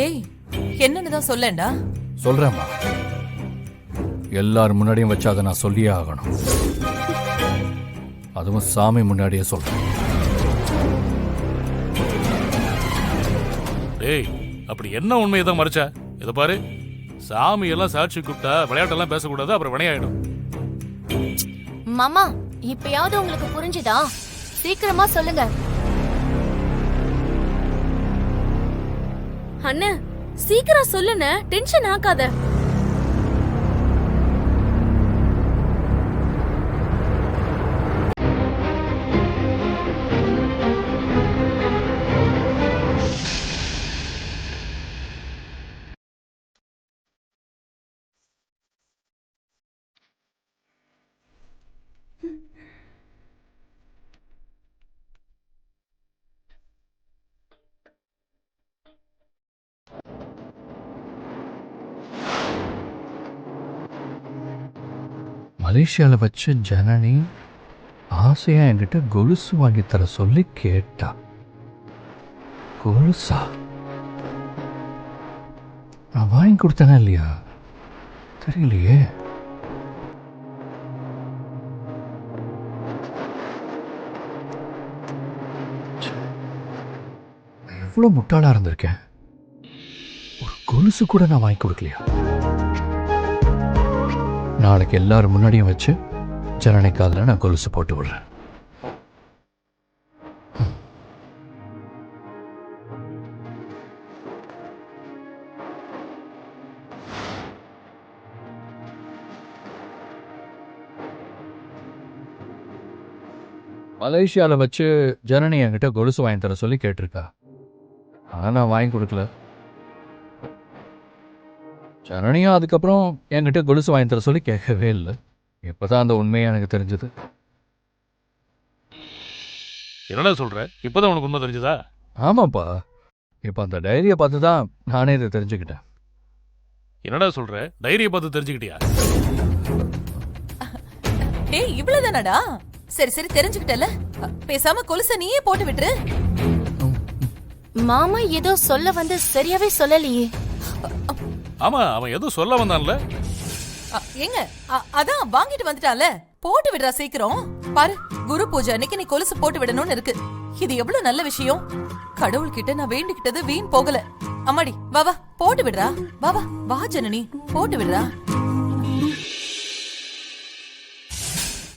டேய், என்னன்னு தான் சொல்லேன்டா. சொல்றேம்மா. எல்லாரும் முன்னாடியும் வச்சு அதை நான் சொல்லியே ஆகணும். அதுவும் சாமி முன்னாடியே சொல்றேன். டேய், அப்படி என்ன உண்மையை தான் மறைச்ச? இதை பாரு, சாமி எல்லாம் சாட்சி கூப்பிட்டா விளையாட்டெல்லாம் பேசக்கூடாது, அப்புறம் வினையாயிடும். மாமா, இப்பயாவது உங்களுக்கு புரிஞ்சுதா? சீக்கிரமா சொல்லுங்க. அண்ணே, சீக்கிரம் சொல்லுண்ணே, டென்ஷன் ஆகாத. மலேசியாவில் வச்சு ஜனனி ஆசையா என்கிட்ட கொலுசு வாங்கி தர சொல்லி கேட்டா. கொலுசா? நான் வாங்கி கொடுத்தேனா இல்லையா தெரியலையே. எவ்வளவு முட்டாளா இருந்திருக்கேன். ஒரு கொலுசு கூட நான் வாங்கி கொடுக்கலையா? நாளைக்கு எல்லாரும் முன்னாடியும் வச்சு ஜனனி காதில் நான் கொலுசு போட்டு விடுறேன். மலேசியாவில் வச்சு ஜனனி என்கிட்ட கொலுசு வாங்கி தர சொல்லி கேட்டிருக்கா. ஆனால் நான் வாங்கி கொடுக்கல. ஜனனியும் அதுக்கப்புறம் என்கிட்ட கொலுசு வாங்கி தர சொல்லி கேட்கவே இல்லை. இப்போதான் அந்த உண்மையை எனக்கு தெரிஞ்சது. என்னடா சொல்ற? இப்பதான் உனக்கு உண்மை தெரிஞ்சதா? ஆமாப்பா, இப்போ அந்த டைரியை பார்த்து தான் நானே இதை தெரிஞ்சுக்கிட்டேன். என்னடா சொல்ற? டைரியை பார்த்து தெரிஞ்சுக்கிட்டியா? டேய், இவ்வளவுதானடா? சரி சரி, தெரிஞ்சுக்கிட்டல. பேசாம கொலுச நீயே போட்டு விட்டுரு. மாமா ஏதோ சொல்ல வந்து சரியாவே சொல்லலையே. ஆமா, அவன் ஏதோ சொல்ல வந்தான்ல. எங்க அதான் வாங்கிட்டு வந்துட்டால, போட்டு விடுறா சீக்கிரம். பாரு, குரு பூஜை அன்னைக்கு நீ கொலுசு போட்டு விடணும்னு இருக்கு. இது எவ்வளவு நல்ல விஷயம். கடவுள்கிட்ட நான் வேண்டிக்கிட்டது வீண் போகல. அம்மாடி, வா வா, போட்டு விடுறா. வா வா வா ஜனனி, போட்டு விடுறா.